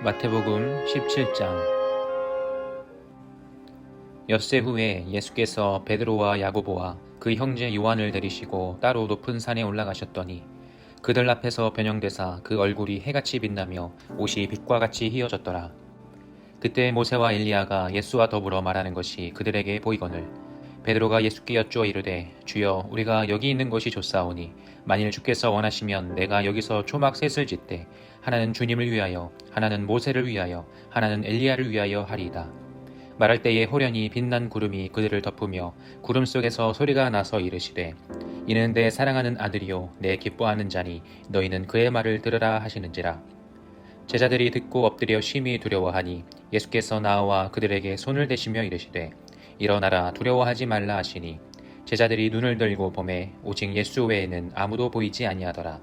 마태복음 17장. 엿새 후에 예수께서 베드로와 야고보와 그 형제 요한을 데리시고 따로 높은 산에 올라가셨더니 그들 앞에서 변형되사 그 얼굴이 해같이 빛나며 옷이 빛과 같이 휘어졌더라. 그때 모세와 엘리야가 예수와 더불어 말하는 것이 그들에게 보이거늘 베드로가 예수께 여쭈어 이르되 주여 우리가 여기 있는 것이 좋사오니 만일 주께서 원하시면 내가 여기서 초막 셋을 짓되 하나는 주님을 위하여 하나는 모세를 위하여 하나는 엘리야를 위하여 하리이다. 말할 때에 호련히 빛난 구름이 그들을 덮으며 구름 속에서 소리가 나서 이르시되 이는 내 사랑하는 아들이요 내 기뻐하는 자니 너희는 그의 말을 들으라 하시는지라. 제자들이 듣고 엎드려 심히 두려워하니 예수께서 나와 그들에게 손을 대시며 이르시되 일어나라 두려워하지 말라 하시니 제자들이 눈을 들고 보매 오직 예수 외에는 아무도 보이지 아니하더라.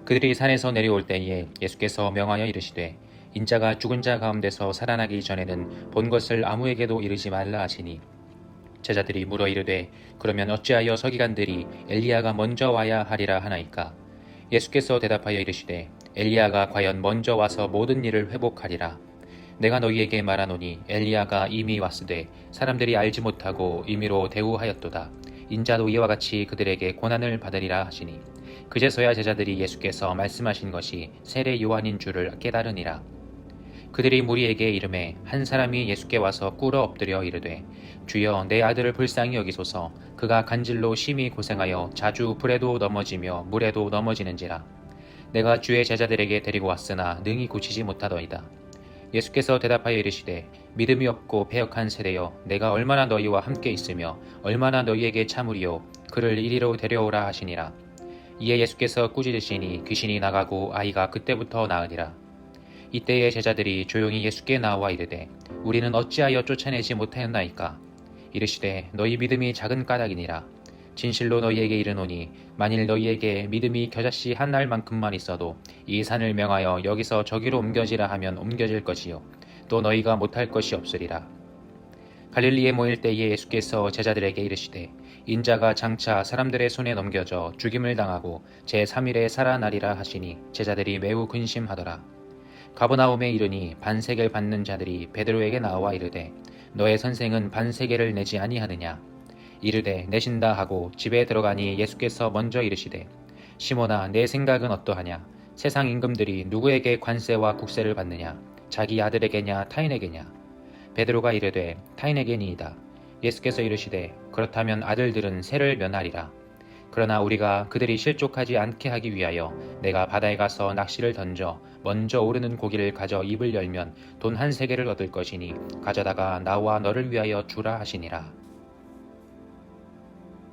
그들이 산에서 내려올 때에 예수께서 명하여 이르시되 인자가 죽은 자 가운데서 살아나기 전에는 본 것을 아무에게도 이르지 말라 하시니 제자들이 물어 이르되 그러면 어찌하여 서기관들이 엘리야가 먼저 와야 하리라 하나이까. 예수께서 대답하여 이르시되 엘리야가 과연 먼저 와서 모든 일을 회복하리라. 내가 너희에게 말하노니 엘리야가 이미 왔으되 사람들이 알지 못하고 임의로 대우하였도다. 인자도 이와 같이 그들에게 고난을 받으리라 하시니 그제서야 제자들이 예수께서 말씀하신 것이 세례 요한인 줄을 깨달으니라. 그들이 무리에게 이르매 한 사람이 예수께 와서 꿇어 엎드려 이르되 주여 내 아들을 불쌍히 여기소서. 그가 간질로 심히 고생하여 자주 불에도 넘어지며 물에도 넘어지는지라. 내가 주의 제자들에게 데리고 왔으나 능히 고치지 못하더이다. 예수께서 대답하여 이르시되 믿음이 없고 패역한 세대여 내가 얼마나 너희와 함께 있으며 얼마나 너희에게 참으리요. 그를 이리로 데려오라 하시니라. 이에 예수께서 꾸짖으시니 귀신이 나가고 아이가 그때부터 나으니라. 이때에 제자들이 조용히 예수께 나와 이르되 우리는 어찌하여 쫓아내지 못하였나이까. 이르시되 너희 믿음이 작은 까닭이니라. 진실로 너희에게 이르노니 만일 너희에게 믿음이 겨자씨 한 알만큼만 있어도 이 산을 명하여 여기서 저기로 옮겨지라 하면 옮겨질 것이요 또 너희가 못할 것이 없으리라. 갈릴리에 모일 때에 예수께서 제자들에게 이르시되 인자가 장차 사람들의 손에 넘겨져 죽임을 당하고 제3일에 살아나리라 하시니 제자들이 매우 근심하더라. 가버나움에 이르니 반세겔 받는 자들이 베드로에게 나와 이르되 너의 선생은 반세겔을 내지 아니하느냐. 이르되 내신다 하고 집에 들어가니 예수께서 먼저 이르시되 시몬아 내 생각은 어떠하냐. 세상 임금들이 누구에게 관세와 국세를 받느냐. 자기 아들에게냐 타인에게냐. 베드로가 이르되 타인에게니이다. 예수께서 이르시되 그렇다면 아들들은 세를 면하리라. 그러나 우리가 그들이 실족하지 않게 하기 위하여 내가 바다에 가서 낚시를 던져 먼저 오르는 고기를 가져 입을 열면 돈 한 세겔을 얻을 것이니 가져다가 나와 너를 위하여 주라 하시니라.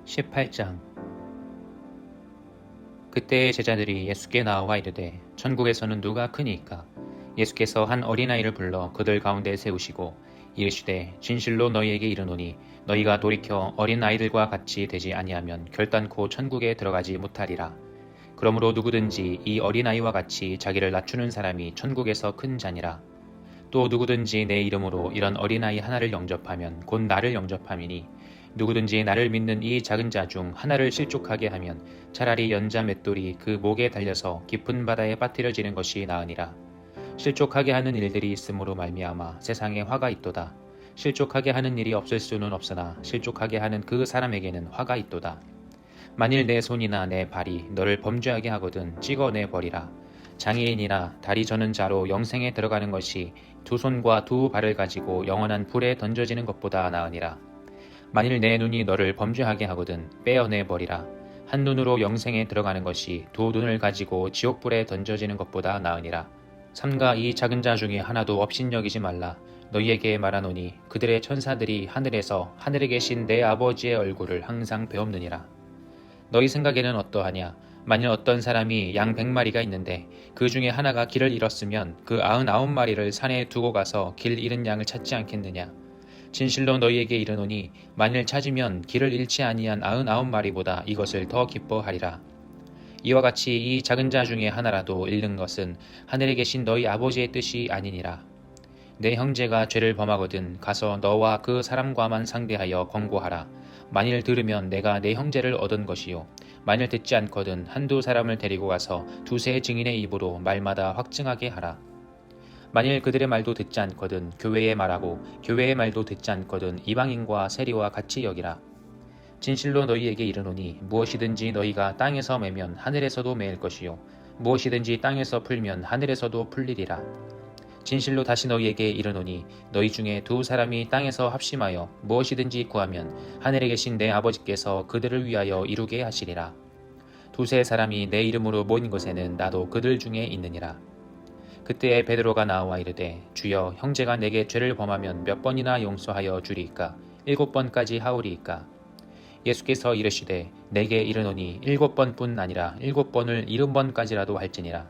18장. 그때 제자들이 예수께 나와 이르되 천국에서는 누가 크니이까. 예수께서 한 어린아이를 불러 그들 가운데 세우시고 이르시되 진실로 너희에게 이르노니 너희가 돌이켜 어린아이들과 같이 되지 아니하면 결단코 천국에 들어가지 못하리라. 그러므로 누구든지 이 어린아이와 같이 자기를 낮추는 사람이 천국에서 큰 자니라. 또 누구든지 내 이름으로 이런 어린아이 하나를 영접하면 곧 나를 영접함이니 누구든지 나를 믿는 이 작은 자 중 하나를 실족하게 하면 차라리 연자 맷돌이 그 목에 달려서 깊은 바다에 빠뜨려지는 것이 나으니라. 실족하게 하는 일들이 있음으로 말미암아 세상에 화가 있도다. 실족하게 하는 일이 없을 수는 없으나 실족하게 하는 그 사람에게는 화가 있도다. 만일 내 손이나 내 발이 너를 범죄하게 하거든 찍어내 버리라. 장애인이나 다리 저는 자로 영생에 들어가는 것이 두 손과 두 발을 가지고 영원한 불에 던져지는 것보다 나으니라. 만일 내 눈이 너를 범죄하게 하거든 빼어내 버리라. 한 눈으로 영생에 들어가는 것이 두 눈을 가지고 지옥불에 던져지는 것보다 나으니라. 삼가 이 작은 자 중에 하나도 업신여기지 말라. 너희에게 말하노니 그들의 천사들이 하늘에서 하늘에 계신 내 아버지의 얼굴을 항상 배옵느니라. 너희 생각에는 어떠하냐. 만일 어떤 사람이 양 100마리가 있는데 그 중에 하나가 길을 잃었으면 그 99마리를 산에 두고 가서 길 잃은 양을 찾지 않겠느냐. 진실로 너희에게 이르노니 만일 찾으면 길을 잃지 아니한 99마리보다 이것을 더 기뻐하리라. 이와 같이 이 작은 자 중에 하나라도 잃는 것은 하늘에 계신 너희 아버지의 뜻이 아니니라. 내 형제가 죄를 범하거든 가서 너와 그 사람과만 상대하여 권고하라. 만일 들으면 내가 내 형제를 얻은 것이요 만일 듣지 않거든 한두 사람을 데리고 가서 두세 증인의 입으로 말마다 확증하게 하라. 만일 그들의 말도 듣지 않거든 교회의 말하고 교회의 말도 듣지 않거든 이방인과 세리와 같이 여기라. 진실로 너희에게 이르노니 무엇이든지 너희가 땅에서 매면 하늘에서도 매일 것이요 무엇이든지 땅에서 풀면 하늘에서도 풀리리라. 진실로 다시 너희에게 이르노니 너희 중에 두 사람이 땅에서 합심하여 무엇이든지 구하면 하늘에 계신 내 아버지께서 그들을 위하여 이루게 하시리라. 두세 사람이 내 이름으로 모인 것에는 나도 그들 중에 있느니라. 그때에 베드로가 나와 이르되 주여 형제가 내게 죄를 범하면 몇 번이나 용서하여 주리이까 7번까지 하오리이까. 예수께서 이르시되 내게 이르노니 7번뿐 아니라 7번을 70번까지라도 할지니라.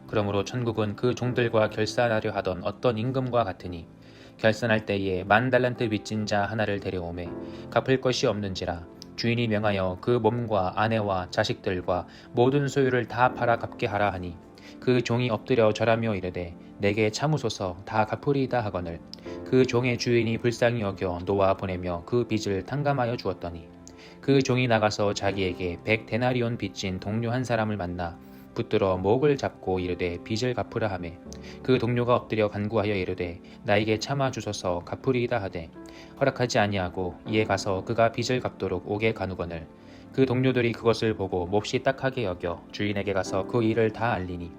그러므로 천국은 그 종들과 결산하려 하던 어떤 임금과 같으니 결산할 때에 10,000달란트 빚진 자 하나를 데려오매 갚을 것이 없는지라 주인이 명하여 그 몸과 아내와 자식들과 모든 소유를 다 팔아 갚게 하라 하니 그 종이 엎드려 절하며 이르되 내게 참으소서 다 갚으리이다 하거늘 그 종의 주인이 불쌍히 여겨 놓아 보내며 그 빚을 탕감하여 주었더니 그 종이 나가서 자기에게 100데나리온 빚진 동료 한 사람을 만나 붙들어 목을 잡고 이르되 빚을 갚으라 하매 그 동료가 엎드려 간구하여 이르되 나에게 참아 주소서 갚으리이다 하되 허락하지 아니하고 이에 가서 그가 빚을 갚도록 옥에 가누거늘 그 동료들이 그것을 보고 몹시 딱하게 여겨 주인에게 가서 그 일을 다 알리니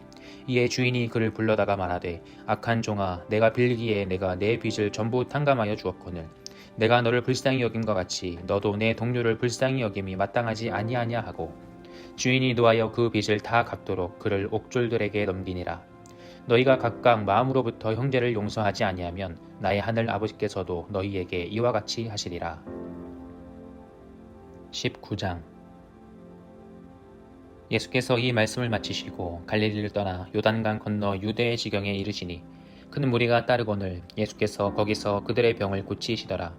이에 주인이 그를 불러다가 말하되 악한 종아 내가 빌기에 내가 내 빚을 전부 탕감하여 주었거늘 내가 너를 불쌍히 여김과 같이 너도 내 동료를 불쌍히 여김이 마땅하지 아니하냐 하고 주인이 노하여 그 빚을 다 갚도록 그를 옥졸들에게 넘기니라. 너희가 각각 마음으로부터 형제를 용서하지 아니하면 나의 하늘 아버지께서도 너희에게 이와 같이 하시리라. 19장. 예수께서 이 말씀을 마치시고 갈릴리를 떠나 요단강 건너 유대의 지경에 이르시니 큰 무리가 따르거늘 예수께서 거기서 그들의 병을 고치시더라.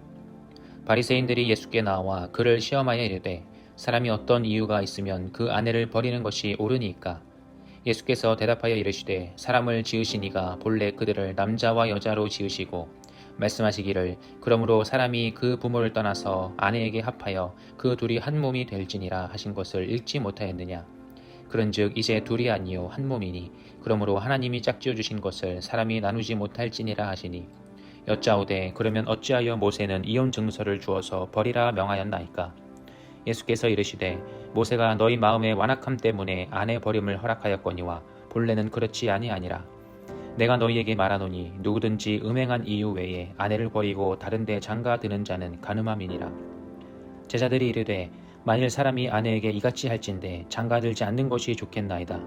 바리새인들이 예수께 나와 그를 시험하여 이르되 사람이 어떤 이유가 있으면 그 아내를 버리는 것이 옳으니까. 예수께서 대답하여 이르시되 사람을 지으신 이가 본래 그들을 남자와 여자로 지으시고 말씀하시기를 그러므로 사람이 그 부모를 떠나서 아내에게 합하여 그 둘이 한 몸이 될지니라 하신 것을 읽지 못하였느냐. 그런즉 이제 둘이 아니요 한 몸이니 그러므로 하나님이 짝지어 주신 것을 사람이 나누지 못할지니라 하시니 여짜오되 그러면 어찌하여 모세는 이혼 증서를 주어서 버리라 명하였나이까. 예수께서 이르시되 모세가 너희 마음의 완악함 때문에 아내 버림을 허락하였거니와 본래는 그렇지 아니하니라. 내가 너희에게 말하노니 누구든지 음행한 이유 외에 아내를 버리고 다른 데 장가드는 자는 간음함이니라. 제자들이 이르되 만일 사람이 아내에게 이같이 할진대 장가들지 않는 것이 좋겠나이다.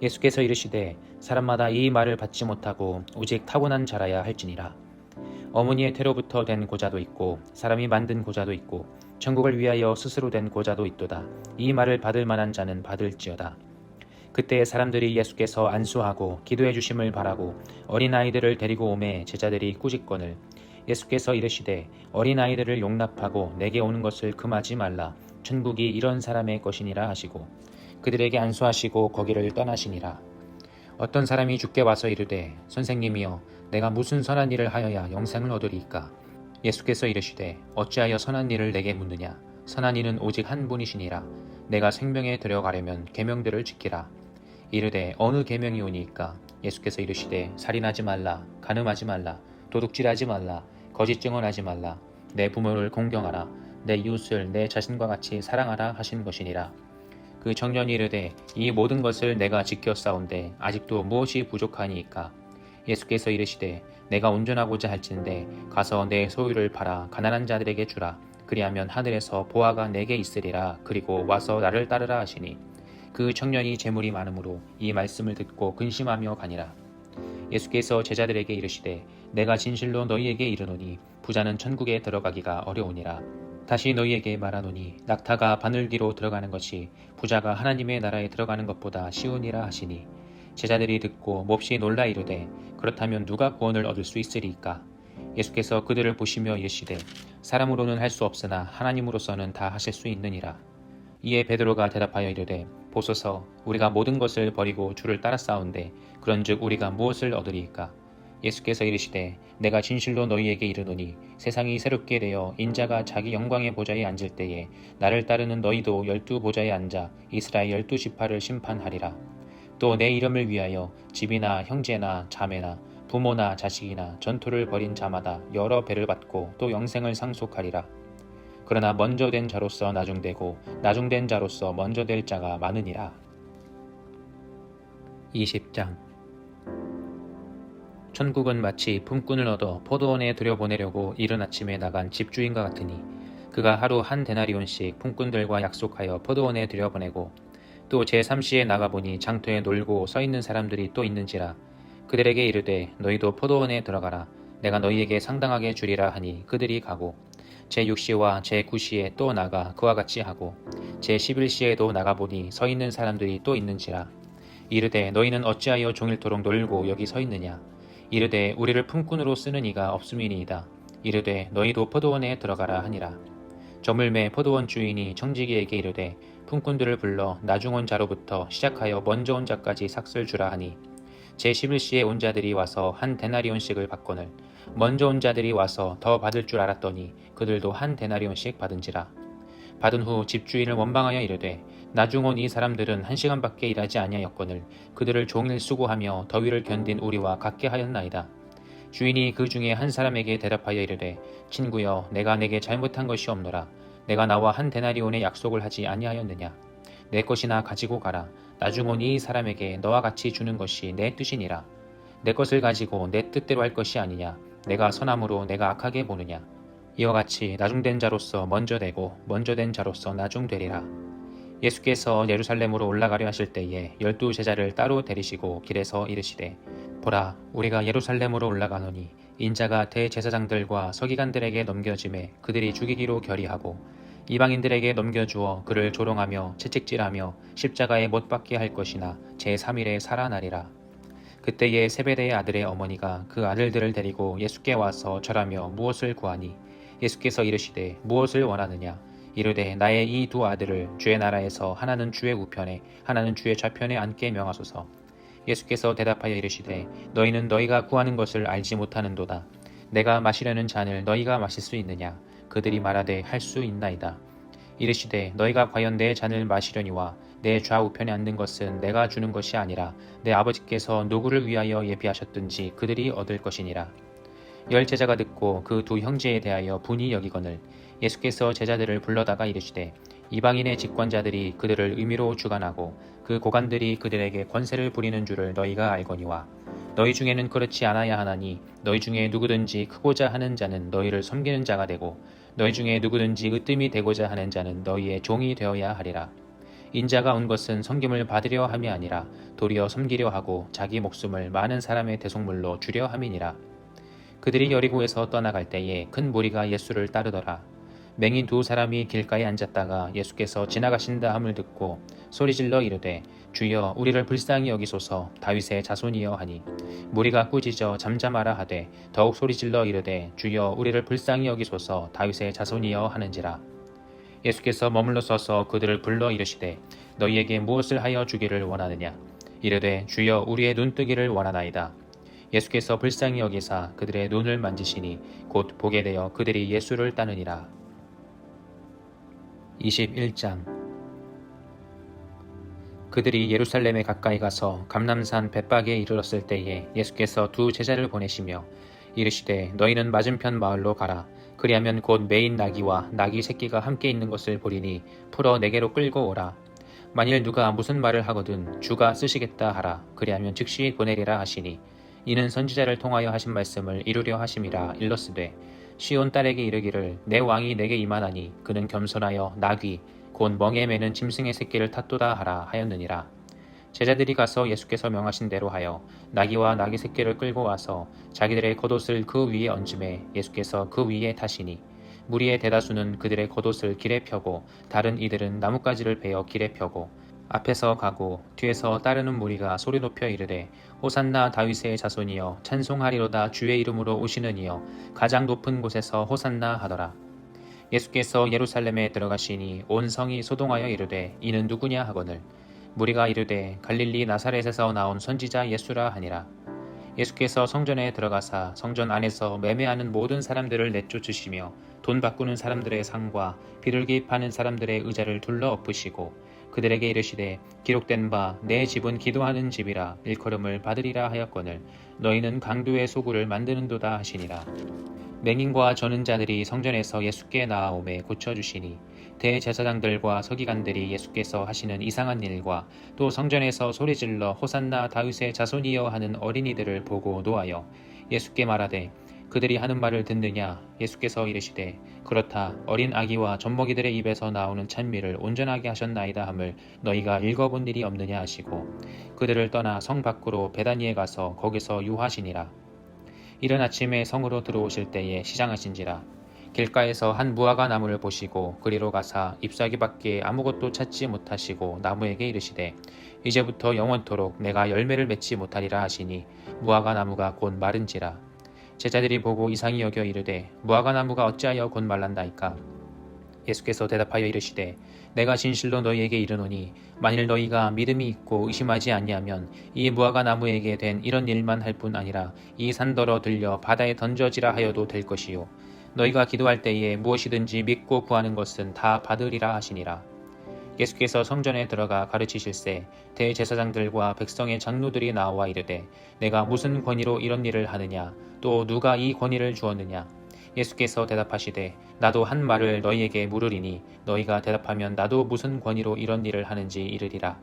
예수께서 이르시되 사람마다 이 말을 받지 못하고 오직 타고난 자라야 할지니라. 어머니의 태로부터 된 고자도 있고 사람이 만든 고자도 있고 천국을 위하여 스스로 된 고자도 있도다. 이 말을 받을 만한 자는 받을지어다. 그때 사람들이 예수께서 안수하고 기도해 주심을 바라고 어린아이들을 데리고 오매 제자들이 꾸짖거늘 예수께서 이르시되 어린아이들을 용납하고 내게 오는 것을 금하지 말라. 천국이 이런 사람의 것이니라 하시고 그들에게 안수하시고 거기를 떠나시니라. 어떤 사람이 주께 와서 이르되 선생님이여 내가 무슨 선한 일을 하여야 영생을 얻으리이까. 예수께서 이르시되 어찌하여 선한 일을 내게 묻느냐. 선한 이는 오직 한 분이시니라. 내가 생명에 들어가려면 계명들을 지키라. 이르되 어느 계명이 오니이까. 예수께서 이르시되 살인하지 말라, 간음하지 말라, 도둑질하지 말라, 거짓 증언하지 말라, 내 부모를 공경하라, 내 이웃을 내 자신과 같이 사랑하라 하신 것이니라. 그 청년이 이르되 이 모든 것을 내가 지켰사온데 아직도 무엇이 부족하니이까. 예수께서 이르시되 내가 온전하고자 할진대 가서 내 소유를 팔아 가난한 자들에게 주라. 그리하면 하늘에서 보화가 내게 있으리라. 그리고 와서 나를 따르라 하시니 그 청년이 재물이 많으므로 이 말씀을 듣고 근심하며 가니라. 예수께서 제자들에게 이르시되 내가 진실로 너희에게 이르노니 부자는 천국에 들어가기가 어려우니라. 다시 너희에게 말하노니 낙타가 바늘기로 들어가는 것이 부자가 하나님의 나라에 들어가는 것보다 쉬우니라 하시니 제자들이 듣고 몹시 놀라 이르되 그렇다면 누가 구원을 얻을 수 있으리이까. 예수께서 그들을 보시며 이르시되 사람으로는 할 수 없으나 하나님으로서는 다 하실 수 있느니라. 이에 베드로가 대답하여 이르되 보소서 우리가 모든 것을 버리고 주를 따랐사온데 그런즉 우리가 무엇을 얻으리이까. 예수께서 이르시되 내가 진실로 너희에게 이르노니 세상이 새롭게 되어 인자가 자기 영광의 보좌에 앉을 때에 나를 따르는 너희도 12 보좌에 앉아 이스라엘 12 지파를 심판하리라. 또 내 이름을 위하여 집이나 형제나 자매나 부모나 자식이나 전투를 벌인 자마다 여러 배를 받고 또 영생을 상속하리라. 그러나 먼저 된 자로서 나중되고 나중된 자로서 먼저 될 자가 많으니라. 20장. 천국은 마치 품꾼을 얻어 포도원에 들여보내려고 이른 아침에 나간 집주인과 같으니 그가 하루 한 데나리온씩 품꾼들과 약속하여 포도원에 들여보내고 또 제3시에 나가보니 장터에 놀고 서 있는 사람들이 또 있는지라 그들에게 이르되 너희도 포도원에 들어가라. 내가 너희에게 상당하게 주리라 하니 그들이 가고 제6시와 제9시에 또 나가 그와 같이 하고 제11시에도 나가보니 서 있는 사람들이 또 있는지라 이르되 너희는 어찌하여 종일토록 놀고 여기 서 있느냐. 이르되 우리를 품꾼으로 쓰는 이가 없음이니이다. 이르되 너희도 포도원에 들어가라 하니라. 저물매 포도원 주인이 청지기에게 이르되 품꾼들을 불러 나중 온 자로부터 시작하여 먼저 온 자까지 삭슬 주라 하니 제11시에 온 자들이 와서 한 데나리온씩을 받거늘 먼저 온 자들이 와서 더 받을 줄 알았더니 그들도 한 데나리온씩 받은지라. 받은 후 집주인을 원망하여 이르되 나중 온 이 사람들은 1시간밖에 일하지 아니하였거늘 그들을 종일 수고하며 더위를 견딘 우리와 같게 하였나이다. 주인이 그 중에 한 사람에게 대답하여 이르되 친구여 내가 내게 잘못한 것이 없노라. 내가 나와 한 데나리온의 약속을 하지 아니하였느냐. 내 것이나 가지고 가라. 나중 온 이 사람에게 너와 같이 주는 것이 내 뜻이니라. 내 것을 가지고 내 뜻대로 할 것이 아니냐. 내가 선함으로 내가 악하게 보느냐. 이와 같이 나중된 자로서 먼저 되고 먼저 된 자로서 나중되리라. 예수께서 예루살렘으로 올라가려 하실 때에 12 제자를 따로 데리시고 길에서 이르시되 보라 우리가 예루살렘으로 올라가노니 인자가 대제사장들과 서기관들에게 넘겨짐에 그들이 죽이기로 결의하고 이방인들에게 넘겨주어 그를 조롱하며 채찍질하며 십자가에 못 박게 할 것이나 제3일에 살아나리라. 그때에 세베대의 아들의 어머니가 그 아들들을 데리고 예수께 와서 절하며 무엇을 구하니 예수께서 이르시되 무엇을 원하느냐. 이르되 나의 이 두 아들을 주의 나라에서 하나는 주의 우편에 하나는 주의 좌편에 앉게 명하소서. 예수께서 대답하여 이르시되 너희는 너희가 구하는 것을 알지 못하는도다. 내가 마시려는 잔을 너희가 마실 수 있느냐. 그들이 말하되 할 수 있나이다. 이르시되 너희가 과연 내 잔을 마시려니와 내 좌우편에 앉는 것은 내가 주는 것이 아니라 내 아버지께서 누구를 위하여 예비하셨든지 그들이 얻을 것이니라. 10 제자가 듣고 그 두 형제에 대하여 분이 여기거늘 예수께서 제자들을 불러다가 이르시되 이방인의 직권자들이 그들을 의미로 주관하고 그 고관들이 그들에게 권세를 부리는 줄을 너희가 알거니와 너희 중에는 그렇지 않아야 하나니 너희 중에 누구든지 크고자 하는 자는 너희를 섬기는 자가 되고 너희 중에 누구든지 으뜸이 되고자 하는 자는 너희의 종이 되어야 하리라. 인자가 온 것은 섬김을 받으려 함이 아니라 도리어 섬기려 하고 자기 목숨을 많은 사람의 대속물로 주려 함이니라. 그들이 여리고에서 떠나갈 때에 큰 무리가 예수를 따르더라. 맹인 2 사람이 길가에 앉았다가 예수께서 지나가신다 함을 듣고 소리질러 이르되 주여 우리를 불쌍히 여기소서. 다윗의 자손이여 하니 무리가 꾸짖어 잠잠하라 하되 더욱 소리질러 이르되 주여 우리를 불쌍히 여기소서. 다윗의 자손이여 하는지라. 예수께서 머물러 서서 그들을 불러 이르시되 너희에게 무엇을 하여 주기를 원하느냐. 이르되 주여 우리의 눈뜨기를 원하나이다. 예수께서 불쌍히 여기사 그들의 눈을 만지시니 곧 보게 되어 그들이 예수를 따르니라. 21장. 그들이 예루살렘에 가까이 가서 감람산 벳박에 이르렀을 때에 예수께서 2 제자를 보내시며 이르시되 너희는 맞은편 마을로 가라. 그리하면 곧 매인 나귀와 나귀 새끼가 함께 있는 것을 보리니 풀어 내게로 끌고 오라. 만일 누가 무슨 말을 하거든 주가 쓰시겠다 하라. 그리하면 즉시 보내리라 하시니 이는 선지자를 통하여 하신 말씀을 이루려 하심이라. 일렀으되 시온 딸에게 이르기를 내 왕이 내게 임하나니 그는 겸손하여 나귀 곧 멍에 매는 짐승의 새끼를 탔도다 하라 하였느니라. 제자들이 가서 예수께서 명하신 대로 하여 나귀와 나귀 새끼를 끌고 와서 자기들의 겉옷을 그 위에 얹음에 예수께서 그 위에 타시니 무리의 대다수는 그들의 겉옷을 길에 펴고 다른 이들은 나뭇가지를 베어 길에 펴고 앞에서 가고 뒤에서 따르는 무리가 소리 높여 이르되 호산나 다윗의 자손이여 찬송하리로다. 주의 이름으로 오시는 이여 가장 높은 곳에서 호산나 하더라. 예수께서 예루살렘에 들어가시니 온 성이 소동하여 이르되 이는 누구냐 하거늘 무리가 이르되 갈릴리 나사렛에서 나온 선지자 예수라 하니라. 예수께서 성전에 들어가사 성전 안에서 매매하는 모든 사람들을 내쫓으시며 돈 바꾸는 사람들의 상과 비둘기 파는 사람들의 의자를 둘러 엎으시고 그들에게 이르시되 기록된 바 내 집은 기도하는 집이라 일컬음을 받으리라 하였거늘 너희는 강도의 소굴을 만드는도다 하시니라. 맹인과 저는 자들이 성전에서 예수께 나아오매 고쳐주시니 대제사장들과 서기관들이 예수께서 하시는 이상한 일과 또 성전에서 소리질러 호산나 다윗의 자손이여 하는 어린이들을 보고 노하여 예수께 말하되 그들이 하는 말을 듣느냐. 예수께서 이르시되 그렇다. 어린 아기와 젖먹이들의 입에서 나오는 찬미를 온전하게 하셨나이다 함을 너희가 읽어본 일이 없느냐 하시고 그들을 떠나 성 밖으로 베다니에 가서 거기서 유하시니라. 이른 아침에 성으로 들어오실 때에 시장하신지라. 길가에서 한 무화과 나무를 보시고 그리로 가사 잎사귀밖에 아무것도 찾지 못하시고 나무에게 이르시되 이제부터 영원토록 내가 열매를 맺지 못하리라 하시니 무화과 나무가 곧 마른지라. 제자들이 보고 이상히 여겨 이르되 무화과 나무가 어찌하여 곧 말란다이까. 예수께서 대답하여 이르시되 내가 진실로 너희에게 이르노니 만일 너희가 믿음이 있고 의심하지 아니하면 이 무화과 나무에게 된 이런 일만 할 뿐 아니라 이 산더러 들려 바다에 던져지라 하여도 될 것이요 너희가 기도할 때에 무엇이든지 믿고 구하는 것은 다 받으리라 하시니라. 예수께서 성전에 들어가 가르치실세 대제사장들과 백성의 장로들이 나와 이르되 내가 무슨 권위로 이런 일을 하느냐 또 누가 이 권위를 주었느냐. 예수께서 대답하시되 나도 한 말을 너희에게 물으리니 너희가 대답하면 나도 무슨 권위로 이런 일을 하는지 이르리라.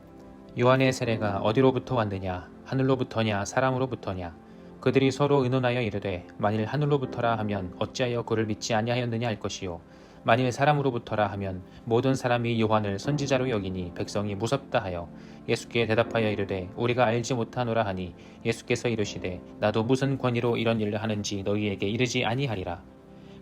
요한의 세례가 어디로부터 왔느냐 하늘로부터냐 사람으로부터냐. 그들이 서로 의논하여 이르되 만일 하늘로부터라 하면 어찌하여 그를 믿지 아니하였느냐 할 것이요 만일 사람으로부터라 하면 모든 사람이 요한을 선지자로 여기니 백성이 무섭다 하여 예수께 대답하여 이르되 우리가 알지 못하노라 하니 예수께서 이르시되 나도 무슨 권위로 이런 일을 하는지 너희에게 이르지 아니하리라.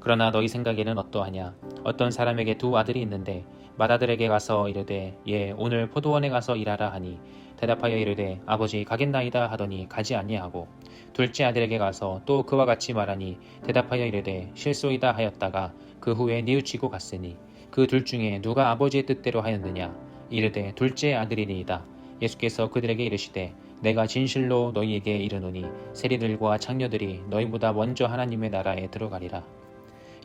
그러나 너희 생각에는 어떠하냐. 어떤 사람에게 두 아들이 있는데 맏아들에게 가서 이르되 오늘 포도원에 가서 일하라 하니 대답하여 이르되 아버지 가겠나이다 하더니 가지 아니하고 둘째 아들에게 가서 또 그와 같이 말하니 대답하여 이르되 실소이다 하였다가 그 후에 뉘우치고 갔으니 그 둘 중에 누가 아버지의 뜻대로 하였느냐. 이르되 둘째 아들이니이다. 예수께서 그들에게 이르시되 내가 진실로 너희에게 이르노니 세리들과 창녀들이 너희보다 먼저 하나님의 나라에 들어가리라.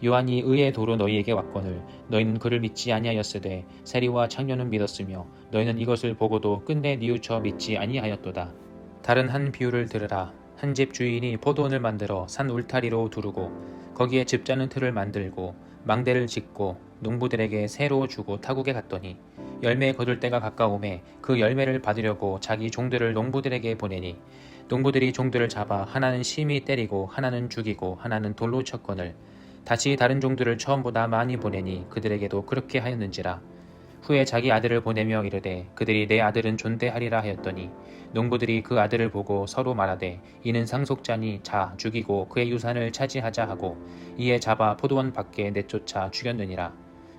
요한이 의의 도로 너희에게 왔거늘 너희는 그를 믿지 아니하였으되 세리와 창녀는 믿었으며 너희는 이것을 보고도 끝내 뉘우쳐 믿지 아니하였도다. 다른 한 비유를 들으라. 한 집 주인이 포도원을 만들어 산 울타리로 두르고 거기에 집 짜는 틀을 만들고 망대를 짓고 농부들에게 새로 주고 타국에 갔더니 열매 거둘 때가 가까우매 그 열매를 받으려고 자기 종들을 농부들에게 보내니 농부들이 종들을 잡아 하나는 심히 때리고 하나는 죽이고 하나는 돌로 쳤거늘 다시 다른 종들을 처음보다 많이 보내니 그들에게도 그렇게 하였는지라. 후에 자기 아들을 보내며 이르되 그들이 내 아들은 존대하리라 하였더니 농부들이 그 아들을 보고 서로 말하되 이는 상속자니 자 죽이고 그의 유산을 차지하자 하고 이에 잡아 포도원 밖에 내쫓아 죽였느니라.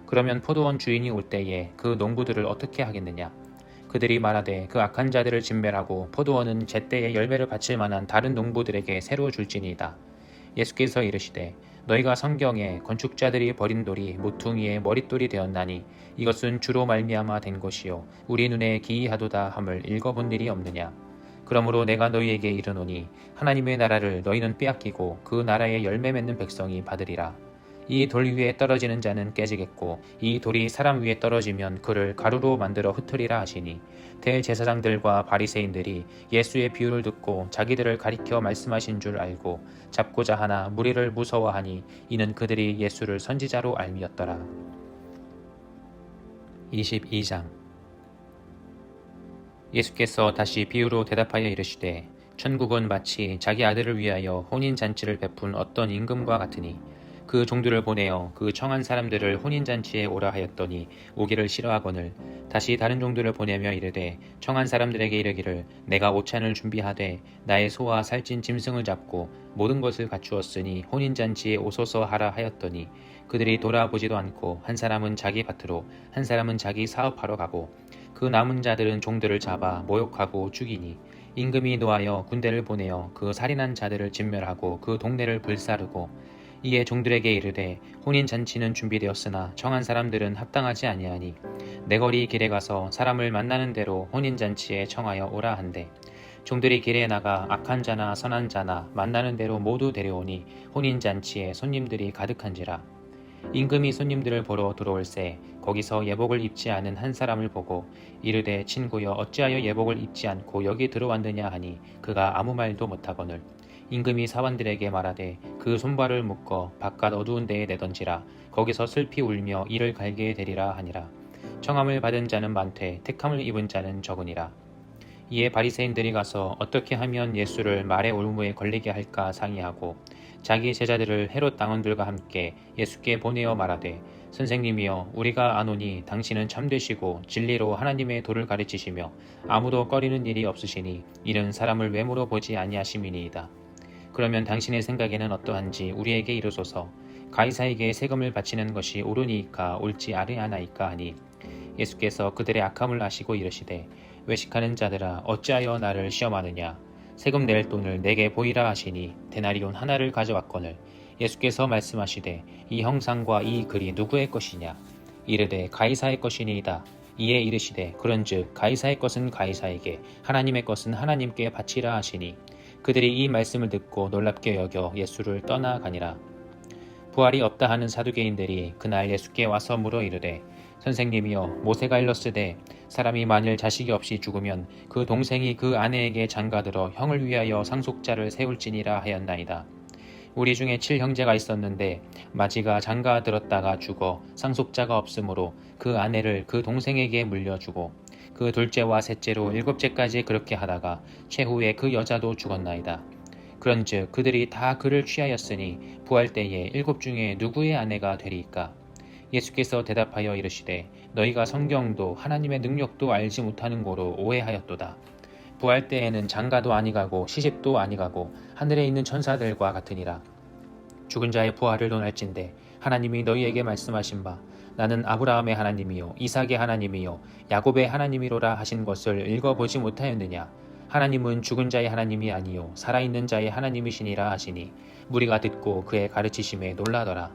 그러면 포도원 주인이 올 때에 그 농부들을 어떻게 하겠느냐. 그들이 말하되 그 악한 자들을 진멸하고 포도원은 제때에 열매를 바칠 만한 다른 농부들에게 새로 줄지니이다. 예수께서 이르시되 너희가 성경에 건축자들이 버린 돌이 모퉁이의 머릿돌이 되었나니 이것은 주로 말미암아 된 것이요 우리 눈에 기이하도다 함을 읽어본 일이 없느냐. 그러므로 내가 너희에게 이르노니 하나님의 나라를 너희는 빼앗기고 그 나라의 열매 맺는 백성이 받으리라. 이 돌 위에 떨어지는 자는 깨지겠고 이 돌이 사람 위에 떨어지면 그를 가루로 만들어 흩으리라 하시니 대제사장들과 바리새인들이 예수의 비유를 듣고 자기들을 가리켜 말씀하신 줄 알고 잡고자 하나 무리를 무서워하니 이는 그들이 예수를 선지자로 알미었더라. 22장. 예수께서 다시 비유로 대답하여 이르시되 천국은 마치 자기 아들을 위하여 혼인잔치를 베푼 어떤 임금과 같으니 그 종들을 보내어 그 청한 사람들을 혼인잔치에 오라 하였더니 오기를 싫어하거늘 다시 다른 종들을 보내며 이르되 청한 사람들에게 이르기를 내가 오찬을 준비하되 나의 소와 살찐 짐승을 잡고 모든 것을 갖추었으니 혼인잔치에 오소서 하라 하였더니 그들이 돌아보지도 않고 한 사람은 자기 밭으로 한 사람은 자기 사업하러 가고 그 남은 자들은 종들을 잡아 모욕하고 죽이니 임금이 노하여 군대를 보내어 그 살인한 자들을 진멸하고 그 동네를 불사르고 이에 종들에게 이르되 혼인잔치는 준비되었으나 청한 사람들은 합당하지 아니하니 내거리 길에 가서 사람을 만나는 대로 혼인잔치에 청하여 오라 한대 종들이 길에 나가 악한 자나 선한 자나 만나는 대로 모두 데려오니 혼인잔치에 손님들이 가득한지라. 임금이 손님들을 보러 들어올새 거기서 예복을 입지 않은 한 사람을 보고 이르되 친구여 어찌하여 예복을 입지 않고 여기 들어왔느냐 하니 그가 아무 말도 못하거늘 임금이 사관들에게 말하되 그 손발을 묶어 바깥 어두운 데에 내던지라 거기서 슬피 울며 이를 갈게 되리라 하니라. 청함을 받은 자는 많되 택함을 입은 자는 적으니라. 이에 바리새인들이 가서 어떻게 하면 예수를 말의 올무에 걸리게 할까 상의하고 자기 제자들을 헤롯 당원들과 함께 예수께 보내어 말하되 선생님이여 우리가 아노니 당신은 참되시고 진리로 하나님의 도를 가르치시며 아무도 꺼리는 일이 없으시니 이는 사람을 외모로 보지 아니하심이니이다. 그러면 당신의 생각에는 어떠한지 우리에게 이르소서. 가이사에게 세금을 바치는 것이 옳으니이까 옳지 아니하나이까 하니 예수께서 그들의 악함을 아시고 이르시되 외식하는 자들아 어찌하여 나를 시험하느냐. 세금 낼 돈을 내게 보이라 하시니 데나리온 하나를 가져왔거늘 예수께서 말씀하시되 이 형상과 이 글이 누구의 것이냐. 이르되 가이사의 것이니이다. 이에 이르시되 그런즉 가이사의 것은 가이사에게 하나님의 것은 하나님께 바치라 하시니 그들이 이 말씀을 듣고 놀랍게 여겨 예수를 떠나가니라. 부활이 없다 하는 사두개인들이 그날 예수께 와서 물어 이르되 선생님이여 모세가 일렀으되 사람이 만일 자식이 없이 죽으면 그 동생이 그 아내에게 장가들어 형을 위하여 상속자를 세울지니라 하였나이다. 우리 중에 7형제가 있었는데 마지가 장가들었다가 죽어 상속자가 없으므로 그 아내를 그 동생에게 물려주고 그 둘째와 셋째로 7째까지 그렇게 하다가 최후에 그 여자도 죽었나이다. 그런즉 그들이 다 그를 취하였으니 부활 때에 7 중에 누구의 아내가 되리이까? 예수께서 대답하여 이르시되 너희가 성경도 하나님의 능력도 알지 못하는 고로 오해하였도다. 부활 때에는 장가도 아니가고 시집도 아니가고 하늘에 있는 천사들과 같으니라. 죽은 자의 부활을 논할진대 하나님이 너희에게 말씀하신 바 나는 아브라함의 하나님이요 이삭의 하나님이요 야곱의 하나님이로라 하신 것을 읽어보지 못하였느냐. 하나님은 죽은 자의 하나님이 아니요 살아있는 자의 하나님이시니라 하시니 무리가 듣고 그의 가르치심에 놀라더라.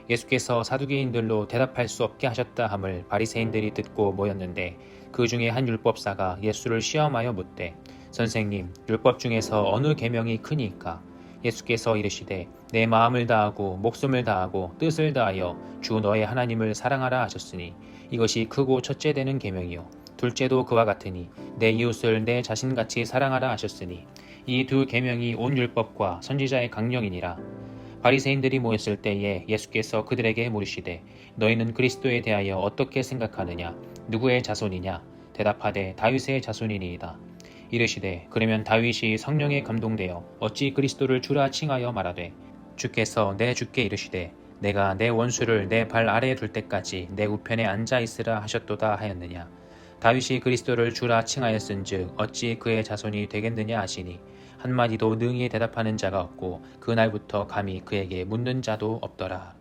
예수께서 사두개인들로 대답할 수 없게 하셨다 함을 바리새인들이 듣고 모였는데 그 중에 한 율법사가 예수를 시험하여 묻되 선생님 율법 중에서 어느 계명이 크니이까? 예수께서 이르시되 내 마음을 다하고 목숨을 다하고 뜻을 다하여 주 너의 하나님을 사랑하라 하셨으니 이것이 크고 첫째 되는 계명이요 둘째도 그와 같으니 내 이웃을 내 자신같이 사랑하라 하셨으니 이 두 계명이 온 율법과 선지자의 강령이니라. 바리새인들이 모였을 때에 예수께서 그들에게 물으시되 너희는 그리스도에 대하여 어떻게 생각하느냐. 누구의 자손이냐. 대답하되 다윗의 자손이니이다. 이르시되 그러면 다윗이 성령에 감동되어 어찌 그리스도를 주라 칭하여 말하되 주께서 내 주께 이르시되 내가 내 원수를 내 발 아래에 둘 때까지 내 우편에 앉아 있으라 하셨도다 하였느냐. 다윗이 그리스도를 주라 칭하였은즉 어찌 그의 자손이 되겠느냐 하시니 한마디도 능히 대답하는 자가 없고 그날부터 감히 그에게 묻는 자도 없더라.